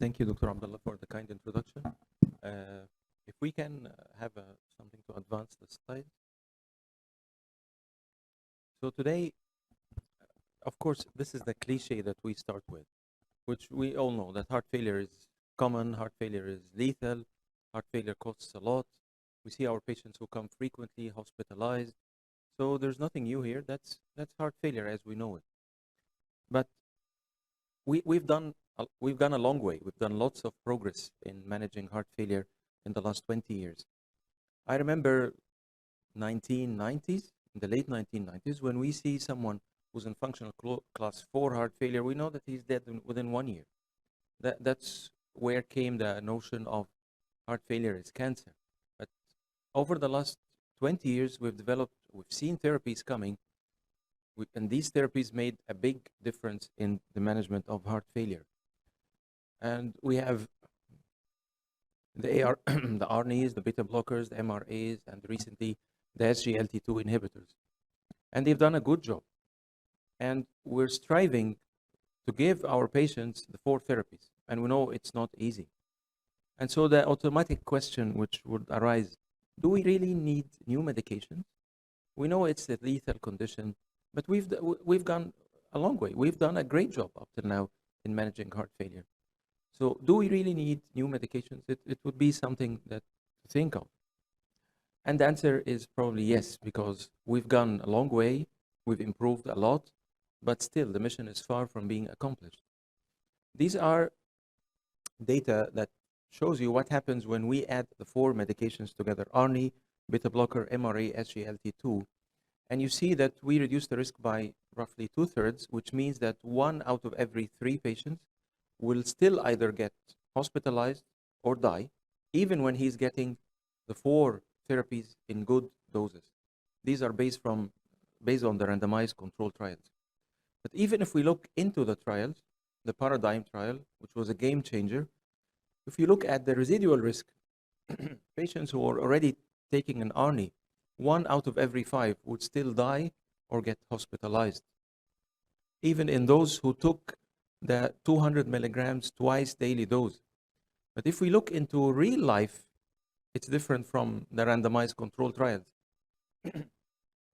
Thank you, Dr. Abdullah, for the kind introduction. If we can have something to advance the slide. So today, of course, this is the cliche that we start with, which we all know that heart failure is common, heart failure is lethal, heart failure costs a lot. We see our patients who come frequently hospitalized. So there's nothing new here. That's heart failure as we know it. But we've gone a long way. We've done lots of progress in managing heart failure in the last 20 years. I remember 1990s, in the late 1990s, when we see someone who's in functional class 4 heart failure, we know that he's dead within 1 year. That's where came the notion of heart failure is cancer. But over the last 20 years, we've seen therapies coming, and these therapies made a big difference in the management of heart failure. And we have the the ARNIs, the beta blockers, the MRAs, and recently the SGLT2 inhibitors. And they've done a good job. And we're striving to give our patients the 4 therapies. And we know it's not easy. And so the automatic question which would arise, do we really need new medications? We know it's a lethal condition, but we've gone a long way. We've done a great job up till now in managing heart failure. So do we really need new medications? It would be something that to think of. And the answer is probably yes, because we've gone a long way, we've improved a lot, but still the mission is far from being accomplished. These are data that shows you what happens when we add the 4 medications together, ARNI, beta blocker, MRA, SGLT2, and you see that we reduce the risk by roughly 2/3, which means that 1 out of every 3 patients will still either get hospitalized or die, even when he's getting the 4 therapies in good doses. These are based on the randomized control trials. But even if we look into the trials, the Paradigm trial, which was a game changer, if you look at the residual risk, patients who are already taking an ARNI, 1 out of every 5 would still die or get hospitalized. Even in those who took the 200 milligrams twice daily dose. But if we look into real life, it's different from the randomized control trials.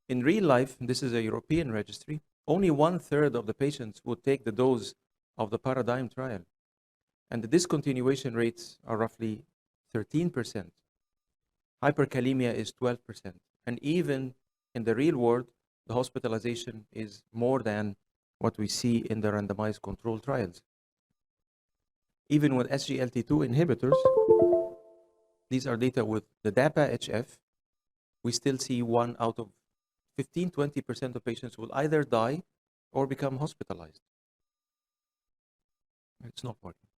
In real life, this is a European registry, only 1/3 of the patients would take the dose of the Paradigm trial. And the discontinuation rates are roughly 13%. Hyperkalemia is 12%. And even in the real world, the hospitalization is more than what we see in the randomized control trials. Even with SGLT2 inhibitors, these are data with the WHF, we still see 1 out of 15-20% of patients will either die or become hospitalized. It's not working.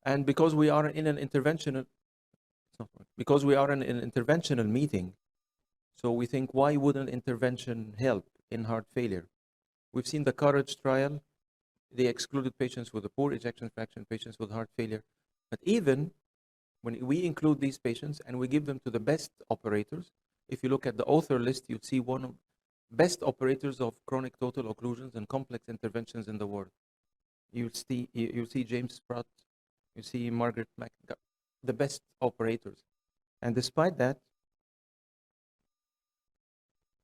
And because we are in an interventional, meeting, so we think, why wouldn't intervention help in heart failure? We've seen the Courage trial. They excluded patients with a poor ejection fraction, patients with heart failure. But even when we include these patients and we give them to the best operators, if you look at the author list, you'd see one of best operators of chronic total occlusions and complex interventions in the world. You see James Spratt, you see Margaret the best operators. And despite that,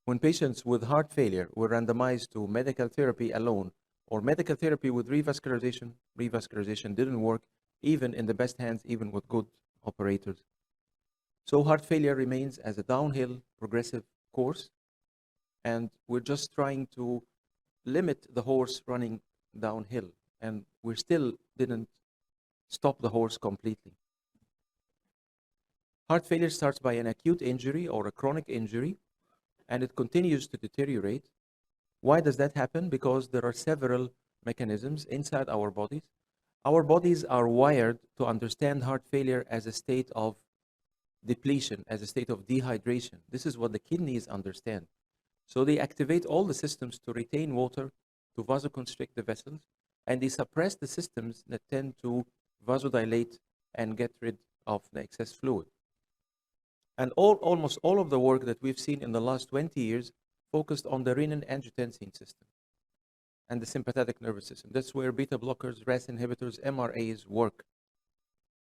when patients with heart failure were randomized to medical therapy alone or medical therapy with revascularization didn't work, even in the best hands, even with good operators. So heart failure remains as a downhill progressive course, and we're just trying to limit the horse running downhill, and we still didn't stop the horse completely. Heart failure starts by an acute injury or a chronic injury, and it continues to deteriorate. Why does that happen? Because there are several mechanisms inside our bodies. Our bodies are wired to understand heart failure as a state of depletion, as a state of dehydration. This is what the kidneys understand. So they activate all the systems to retain water, to vasoconstrict the vessels, and they suppress the systems that tend to vasodilate and get rid of the excess fluid. And almost all of the work that we've seen in the last 20 years focused on the renin-angiotensin system. and the sympathetic nervous system. That's where beta blockers, RAS inhibitors, MRAs work.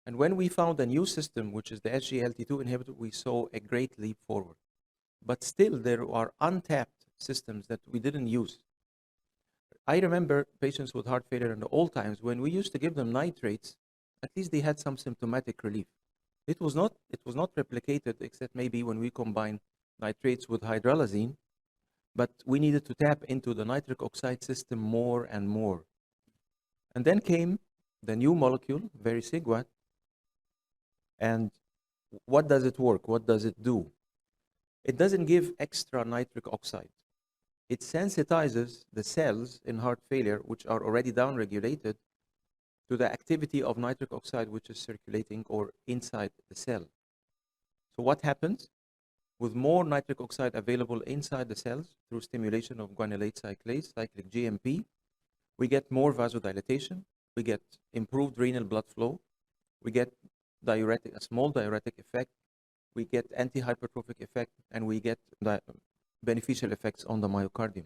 And when we found a new system, which is the SGLT2 inhibitor, we saw a great leap forward. But still, there are untapped systems that we didn't use. I remember patients with heart failure in the old times, when we used to give them nitrates, at least they had some symptomatic relief. It was not replicated, except maybe when we combine nitrates with hydralazine, but we needed to tap into the nitric oxide system more and more. And then came the new molecule, vericiguat, and what does it work? What does it do? It doesn't give extra nitric oxide. It sensitizes the cells in heart failure, which are already downregulated, to the activity of nitric oxide, which is circulating or inside the cell. So what happens? With more nitric oxide available inside the cells through stimulation of guanylate cyclase, cyclic GMP, we get more vasodilatation, we get improved renal blood flow, we get a small diuretic effect, we get anti-hypertrophic effect, and we get beneficial effects on the myocardium.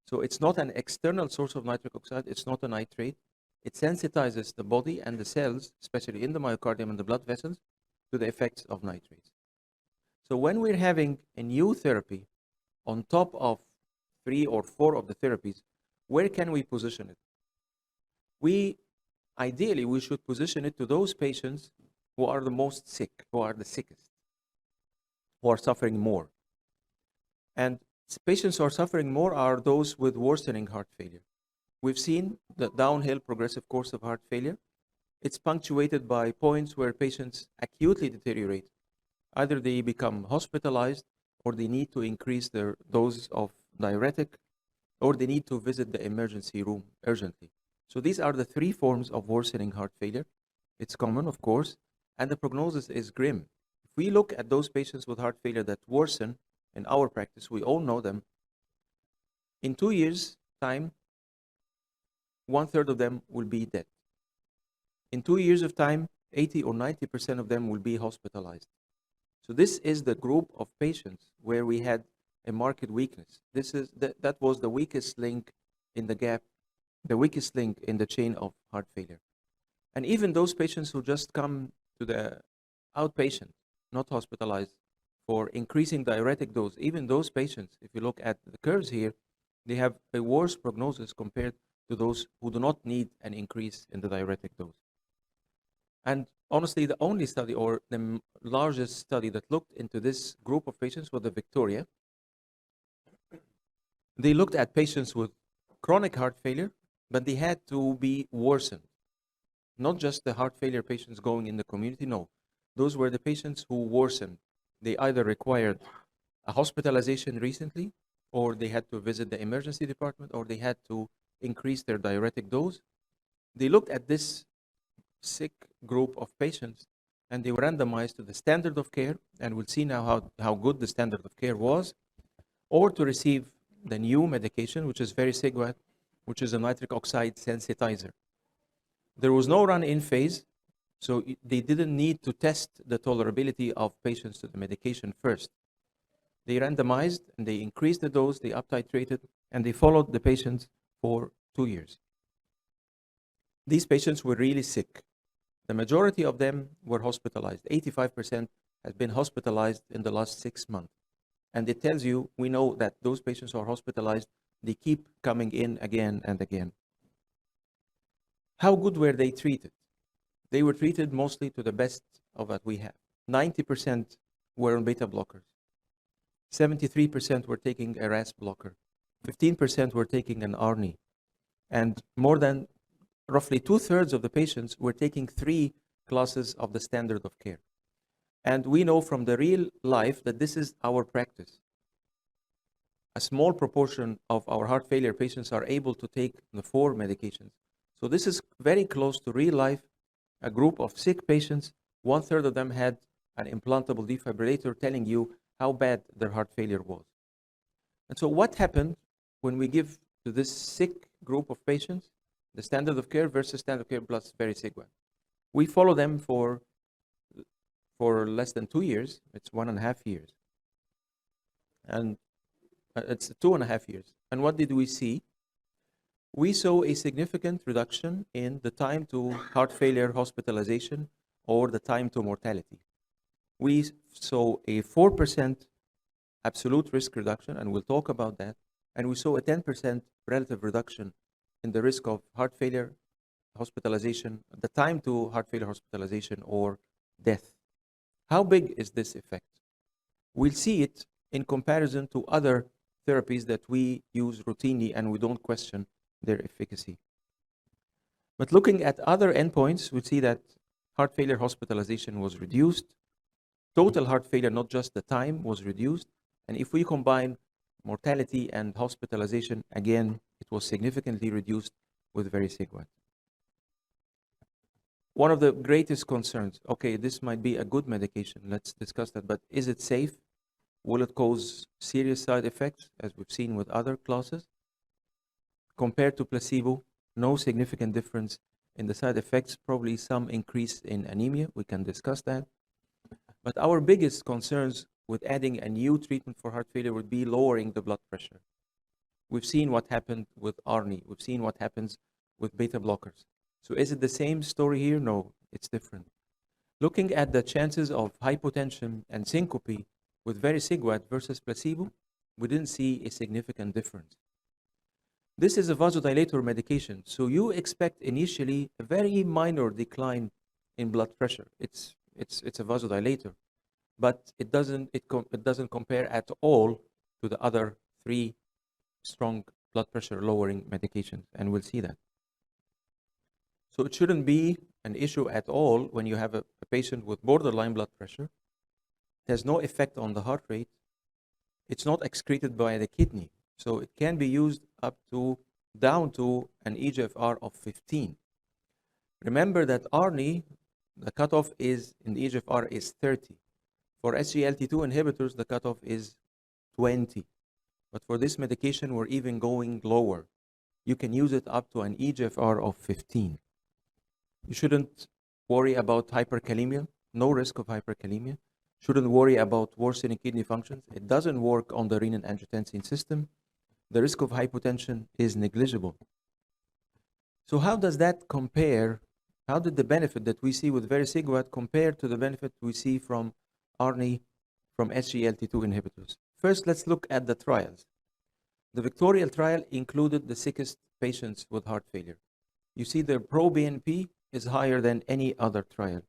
So it's not an external source of nitric oxide, it's not a nitrate. It sensitizes the body and the cells, especially in the myocardium and the blood vessels, to the effects of nitrates. So when we're having a new therapy on top of 3 or 4 of the therapies, where can we position it? Ideally, we should position it to those patients who are the most sick, who are the sickest, who are suffering more. And patients who are suffering more are those with worsening heart failure. We've seen the downhill progressive course of heart failure. It's punctuated by points where patients acutely deteriorate. Either they become hospitalized, or they need to increase their dose of diuretic, or they need to visit the emergency room urgently. So these are the 3 forms of worsening heart failure. It's common, of course, and the prognosis is grim. If we look at those patients with heart failure that worsen in our practice, we all know them. In 2 years' time, 1/3 of them will be dead. In 2 years of time, 80 or 90% of them will be hospitalized. So this is the group of patients where we had a marked weakness. That was the weakest link in the gap, the weakest link in the chain of heart failure. And even those patients who just come to the outpatient, not hospitalized, for increasing diuretic dose, even those patients, if you look at the curves here, they have a worse prognosis compared to those who do not need an increase in the diuretic dose. And honestly, the only study, or the largest study that looked into this group of patients, was the Victoria. They looked at patients with chronic heart failure, but they had to be worsened. Not just the heart failure patients going in the community, no. Those were the patients who worsened. They either required a hospitalization recently, or they had to visit the emergency department, or they had to increase their diuretic dose. They looked at this sick group of patients, and they were randomized to the standard of care, and we'll see now how good the standard of care was, or to receive the new medication, which is vericiguat, which is a nitric oxide sensitizer. There was no run-in phase, so they didn't need to test the tolerability of patients to the medication first. They randomized, and they increased the dose, they up-titrated, and they followed the patients for 2 years. These patients were really sick. The majority of them were hospitalized. 85% has been hospitalized in the last 6 months. And it tells you, we know that those patients who are hospitalized, they keep coming in again and again. How good were they treated? They were treated mostly to the best of what we have. 90% were on beta blockers. 73% were taking a RAS blocker. 15% were taking an ARNI. And more than roughly 2/3 of the patients were taking 3 classes of the standard of care. And we know from the real life that this is our practice. A small proportion of our heart failure patients are able to take the 4 medications. So this is very close to real life. A group of sick patients, 1/3 of them had an implantable defibrillator, telling you how bad their heart failure was. And so what happened when we give to this sick group of patients the standard of care versus standard of care plus vericiguat? We follow them for less than 2 years. It's 1.5 years. And it's 2.5 years. And what did we see? we saw a significant reduction in the time to heart failure hospitalization or the time to mortality. We saw a 4% absolute risk reduction, and we'll talk about that, and we saw a 10% relative reduction in the risk of heart failure hospitalization, the time to heart failure hospitalization or death. How big is this effect? We'll see it in comparison to other therapies that we use routinely and we don't question their efficacy. But looking at other endpoints, we see that heart failure hospitalization was reduced. Total heart failure, not just the time, was reduced. And if we combine mortality and hospitalization, again, it was significantly reduced with Verquvo. One of the greatest concerns, okay, this might be a good medication, let's discuss that, but is it safe? Will it cause serious side effects, as we've seen with other classes? Compared to placebo, no significant difference in the side effects, probably some increase in anemia, we can discuss that. But our biggest concerns with adding a new treatment for heart failure would be lowering the blood pressure. We've seen what happened with ARNI, we've seen what happens with beta blockers. So is it the same story here? No, it's different. Looking at the chances of hypotension and syncope with Verquvo versus placebo, we didn't see a significant difference. This is a vasodilator medication, so you expect initially a very minor decline in blood pressure. It's a vasodilator, but it doesn't compare at all to the other 3 strong blood pressure lowering medications, and we'll see that. So it shouldn't be an issue at all when you have a patient with borderline blood pressure. It has no effect on the heart rate. It's not excreted by the kidney. So it can be used down to an eGFR of 15. Remember that ARNI, the cutoff is in the eGFR is 30. For SGLT2 inhibitors, the cutoff is 20. But for this medication, we're even going lower. You can use it up to an eGFR of 15. You shouldn't worry about hyperkalemia, no risk of hyperkalemia. Shouldn't worry about worsening kidney functions. It doesn't work on the renin-angiotensin system. The risk of hypotension is negligible. So how does that compare? How did the benefit that we see with Verquvo compare to the benefit we see from ARNI, from SGLT2 inhibitors? First, let's look at the trials. The Victoria trial included the sickest patients with heart failure. You see their pro-BNP is higher than any other trial.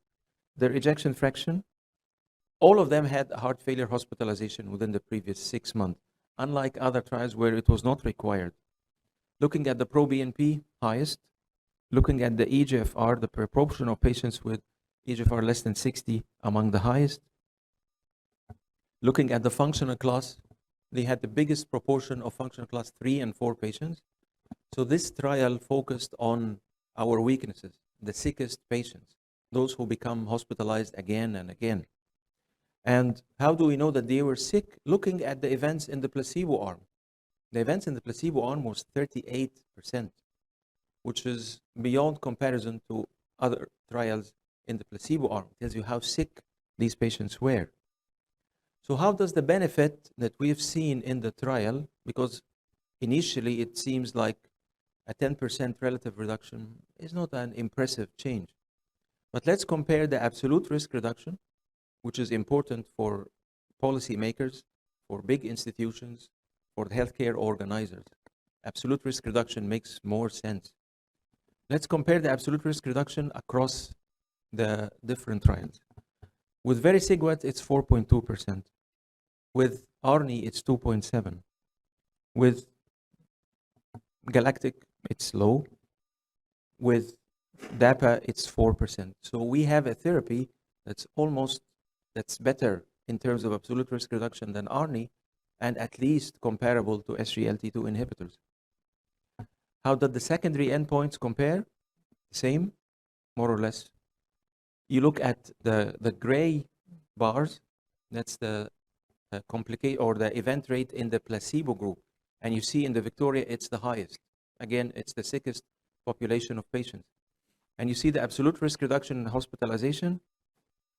Their ejection fraction, all of them had heart failure hospitalization within the previous 6 months, unlike other trials where it was not required. Looking at the pro-BNP, highest. Looking at the eGFR, the proportion of patients with eGFR less than 60 among the highest. Looking at the functional class, they had the biggest proportion of functional class 3 and 4 patients. So this trial focused on our weaknesses, the sickest patients, those who become hospitalized again and again. And how do we know that they were sick? Looking at the events in the placebo arm. The events in the placebo arm was 38%, which is beyond comparison to other trials in the placebo arm. It tells you how sick these patients were. So how does the benefit that we've seen in the trial, because initially it seems like a 10% relative reduction is not an impressive change. But let's compare the absolute risk reduction, which is important for policymakers, for big institutions, for the healthcare organizers. Absolute risk reduction makes more sense. Let's compare the absolute risk reduction across the different trials. With Verquvo, it's 4.2%. With ARNI, it's 2.7%. With Galactic, it's low. With DAPA, it's 4%. So we have a therapy that's better in terms of absolute risk reduction than ARNI, and at least comparable to SGLT2 inhibitors. How did the secondary endpoints compare? Same, more or less. You look at the gray bars, that's the the event rate in the placebo group. And you see in the Victoria, it's the highest. Again, it's the sickest population of patients. And you see the absolute risk reduction in hospitalization.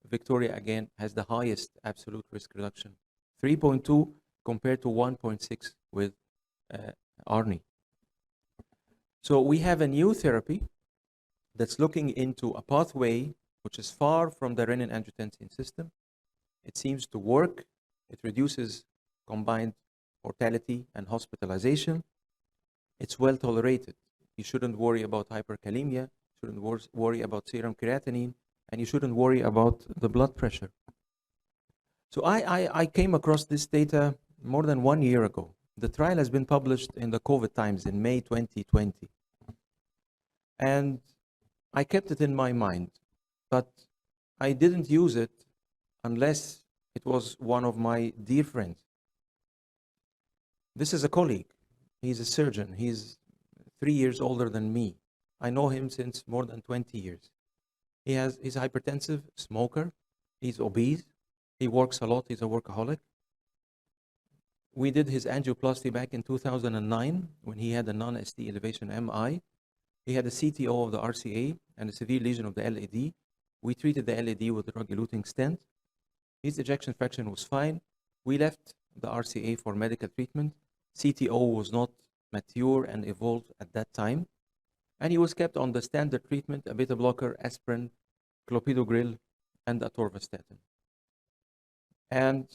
Victoria, again, has the highest absolute risk reduction. 3.2 compared to 1.6 with ARNI. So we have a new therapy that's looking into a pathway which is far from the renin-angiotensin system. It seems to work. It reduces combined mortality and hospitalization. It's well tolerated. You shouldn't worry about hyperkalemia, shouldn't worry about serum creatinine, and you shouldn't worry about the blood pressure. So I came across this data more than 1 year ago. The trial has been published in the COVID times in May 2020. And I kept it in my mind, but I didn't use it unless it was one of my dear friends. This is a colleague. He's a surgeon. He's 3 years older than me. I know him since more than 20 years. He's a hypertensive, smoker. He's obese. He works a lot. He's a workaholic. We did his angioplasty back in 2009 when he had a non-ST elevation MI. He had a CTO of the RCA and a severe lesion of the LAD. We treated the LAD with a drug-eluting stent. His ejection fraction was fine. We left the RCA for medical treatment. CTO was not mature and evolved at that time. And he was kept on the standard treatment, a beta blocker, aspirin, clopidogrel, and atorvastatin. And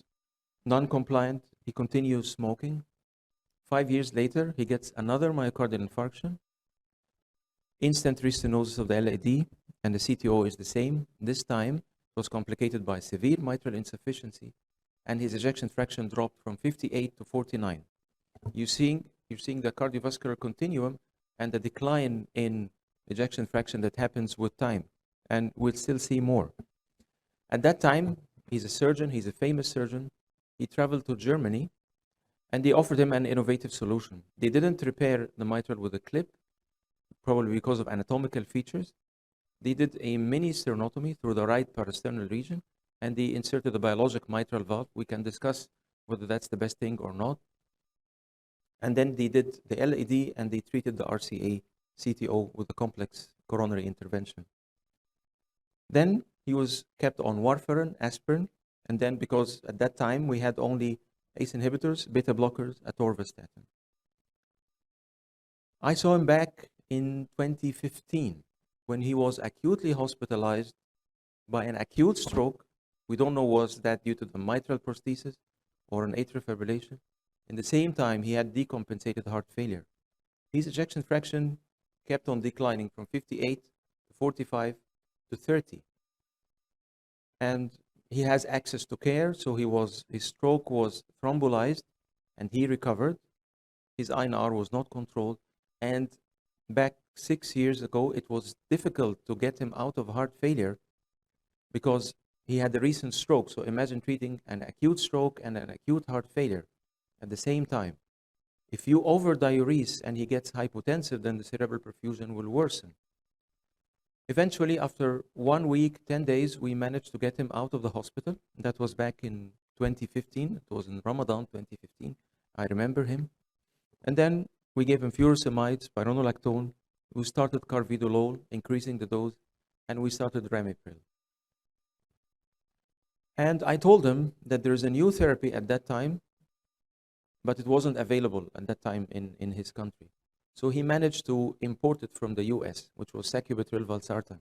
non-compliant, he continues smoking. 5 years later, he gets another myocardial infarction, instant restenosis of the LAD, and the CTO is the same. This time, it was complicated by severe mitral insufficiency, and his ejection fraction dropped from 58 to 49. You're seeing the cardiovascular continuum and the decline in ejection fraction that happens with time, and we'll still see more. At that time, he's a surgeon, he's a famous surgeon. He traveled to Germany, and they offered him an innovative solution. They didn't repair the mitral with a clip, probably because of anatomical features. They did a mini sternotomy through the right parasternal region, and they inserted a biologic mitral valve. We can discuss whether that's the best thing or not. And then they did the LAD, and they treated the RCA CTO with a complex coronary intervention. Then he was kept on warfarin, aspirin, and then because at that time we had only ACE inhibitors, beta blockers, atorvastatin. I saw him back in 2015 when he was acutely hospitalized by an acute stroke. We don't know was that due to the mitral prosthesis or an atrial fibrillation. In the same time, he had decompensated heart failure. His ejection fraction kept on declining from 58 to 45 to 30. And he has access to care, so his stroke was thrombolized and he recovered. His INR was not controlled, and back 6 years ago, it was difficult to get him out of heart failure because he had a recent stroke. So imagine treating an acute stroke and an acute heart failure at the same time. If you over-diurese and he gets hypotensive, then the cerebral perfusion will worsen. Eventually, after 1 week, 10 days, we managed to get him out of the hospital. That was back in 2015. It was in Ramadan 2015. I remember him. And then we gave him furosemide, spironolactone. We started carvedilol, increasing the dose, and we started ramipril. And I told him that there's a new therapy at that time, but it wasn't available at that time in his country. So he managed to import it from the US, which was sacubitril valsartan.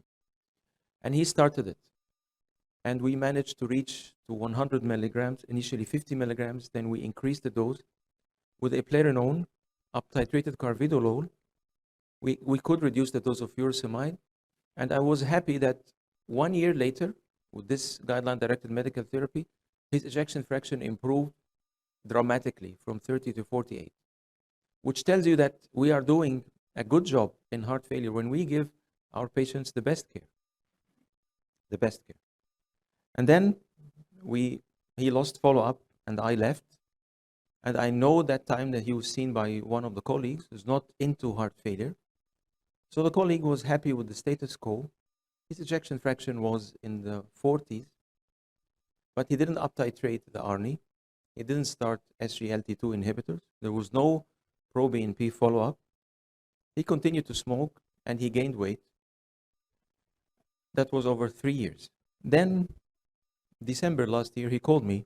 And he started it. And we managed to reach to 100 milligrams, initially 50 milligrams, then we increased the dose. With eplerenone, up-titrated carvedilol, we could reduce the dose of furosemide. And I was happy that 1 year later, with this guideline-directed medical therapy, his ejection fraction improved dramatically from 30 to 48. Which tells you that we are doing a good job in heart failure when we give our patients the best care. The best care. And then he lost follow-up and I left. And I know that time that he was seen by one of the colleagues who's not into heart failure. So the colleague was happy with the status quo. His ejection fraction was in the 40s, but he didn't up-titrate the ARNI. He didn't start SGLT2 inhibitors. There was no pro-BNP follow-up. He continued to smoke and he gained weight. That was over 3 years. Then, December last year, he called me.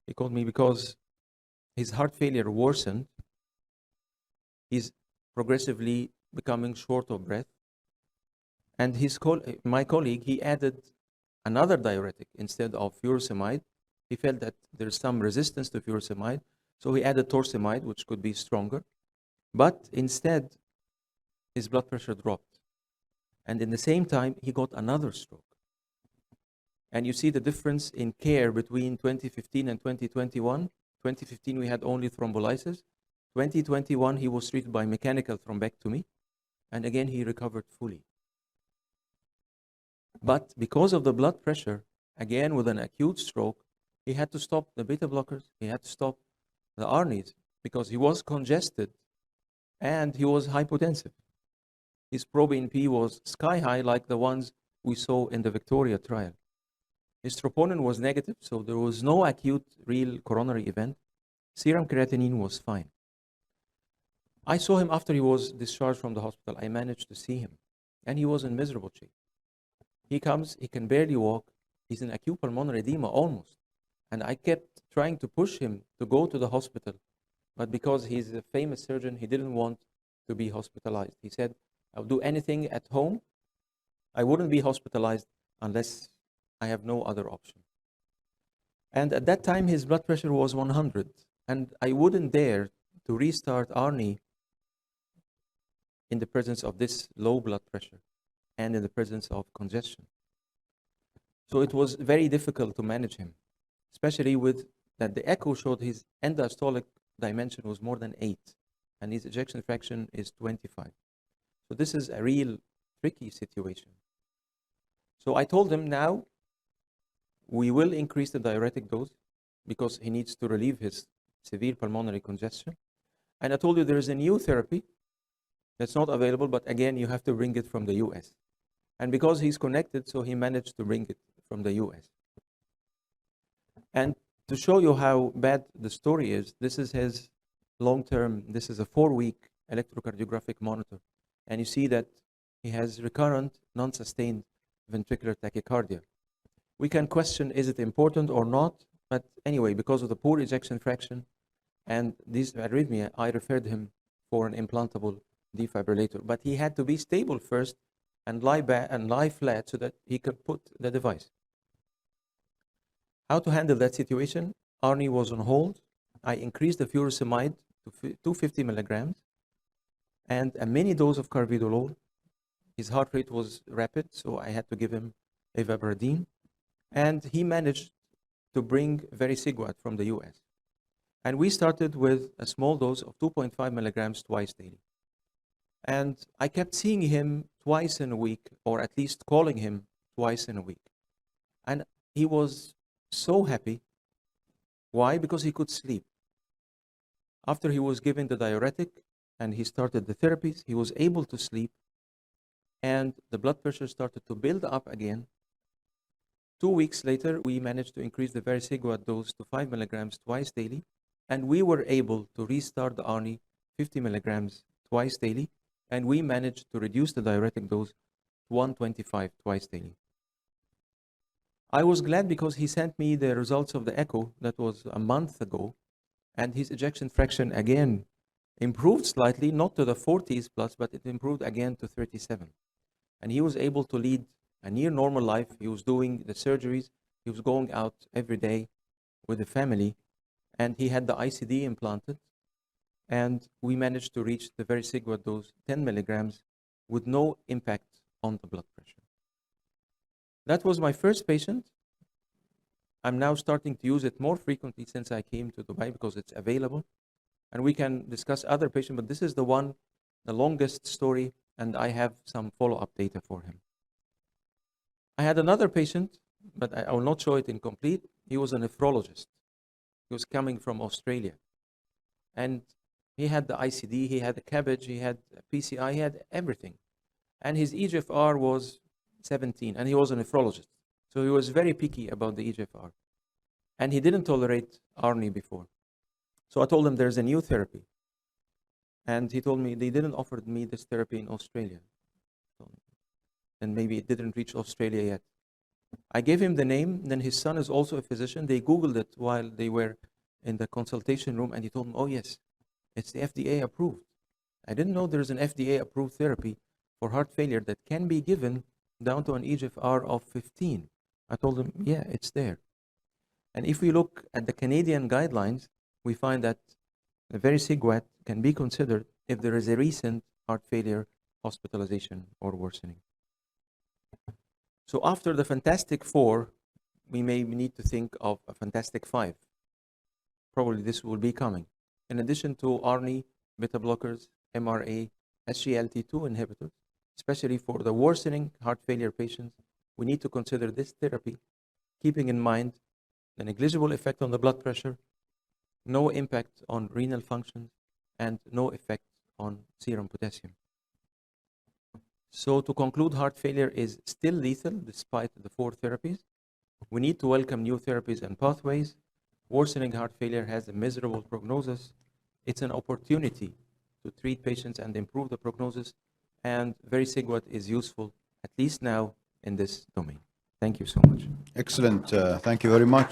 He called me because his heart failure worsened. He's progressively becoming short of breath. And my colleague, he added another diuretic instead of furosemide. He felt that there's some resistance to furosemide, so he added torsemide, which could be stronger. But instead, his blood pressure dropped. And in the same time, he got another stroke. And you see the difference in care between 2015 and 2021. 2015, we had only thrombolysis. 2021, he was treated by mechanical thrombectomy. And again, he recovered fully. But because of the blood pressure, again with an acute stroke, he had to stop the beta blockers, he had to stop the ARNIs because he was congested and he was hypotensive. His proBNP was sky high like the ones we saw in the Victoria trial. His troponin was negative, so there was no acute real coronary event. Serum creatinine was fine. I saw him after he was discharged from the hospital. I managed to see him, and he was in miserable shape. He comes, he can barely walk. He's in acute pulmonary edema almost. And I kept trying to push him to go to the hospital. But because he's a famous surgeon, he didn't want to be hospitalized. He said, I'll do anything at home. I wouldn't be hospitalized unless I have no other option. And at that time, his blood pressure was 100. And I wouldn't dare to restart ARNI in the presence of this low blood pressure and in the presence of congestion. So it was very difficult to manage him, especially with that the echo showed his end-diastolic dimension was more than 8, and his ejection fraction is 25. So this is a real tricky situation. So I told him now we will increase the diuretic dose because he needs to relieve his severe pulmonary congestion. And I told you there is a new therapy that's not available, but again, you have to bring it from the US. And because he's connected, so he managed to bring it from the US. And to show you how bad the story is, this is his long-term, this is a 4-week electrocardiographic monitor. And you see that he has recurrent, non-sustained ventricular tachycardia. We can question, is it important or not? But anyway, because of the poor ejection fraction and this arrhythmia, I referred him for an implantable defibrillator. But he had to be stable first and lie flat so that he could put the device. How to handle that situation? ARNI was on hold. I increased the furosemide to 250 milligrams and a mini dose of carvedilol. His heart rate was rapid, so I had to give him a Vapardine. And he managed to bring Verquvo from the US. And we started with a small dose of 2.5 milligrams twice daily. And I kept seeing him twice in a week, or at least calling him twice in a week. And he was so happy. Why? Because he could sleep. After he was given the diuretic and he started the therapies, he was able to sleep, and the blood pressure started to build up again. 2 weeks later, we managed to increase the Verquvo dose to 5 milligrams twice daily, and we were able to restart the ARNI 50 milligrams twice daily, and we managed to reduce the diuretic dose to 125 twice daily. I was glad because he sent me the results of the echo that was a month ago, and his ejection fraction again improved slightly, not to the 40s plus, but it improved again to 37. And he was able to lead a near normal life. He was doing the surgeries. He was going out every day with the family, and he had the ICD implanted. And we managed to reach the Verquvo dose, 10 milligrams, with no impact on the blood pressure. That was my first patient. I'm now starting to use it more frequently since I came to Dubai because it's available. And we can discuss other patients, but this is the one, the longest story, and I have some follow-up data for him. I had another patient, but I will not show it incomplete. He was a nephrologist. He was coming from Australia. And he had the ICD, he had a cabbage, he had a PCI, he had everything. And his EGFR was 17, and he was a nephrologist. So he was very picky about the EGFR. And he didn't tolerate ARNI before. So I told him there's a new therapy. And he told me they didn't offer me this therapy in Australia. And maybe it didn't reach Australia yet. I gave him the name, then his son is also a physician. They Googled it while they were in the consultation room, and he told me, oh yes, it's the FDA approved. I didn't know there's an FDA-approved therapy for heart failure that can be given down to an eGFR of 15. I told him, yeah, it's there. And if we look at the Canadian guidelines, we find that a very SIGWAT can be considered if there is a recent heart failure hospitalization or worsening. So after the Fantastic Four, we may need to think of a Fantastic Five. Probably this will be coming. In addition to ARNI, beta blockers, MRA, SGLT2 inhibitors, especially for the worsening heart failure patients, we need to consider this therapy, keeping in mind the negligible effect on the blood pressure, no impact on renal functions, and no effect on serum potassium. So to conclude, heart failure is still lethal despite the 4 therapies. We need to welcome new therapies and pathways. Worsening heart failure has a miserable prognosis. It's an opportunity to treat patients and improve the prognosis, and very SIGWAT is useful, at least now, in this domain. Thank you so much. Excellent. Thank you very much.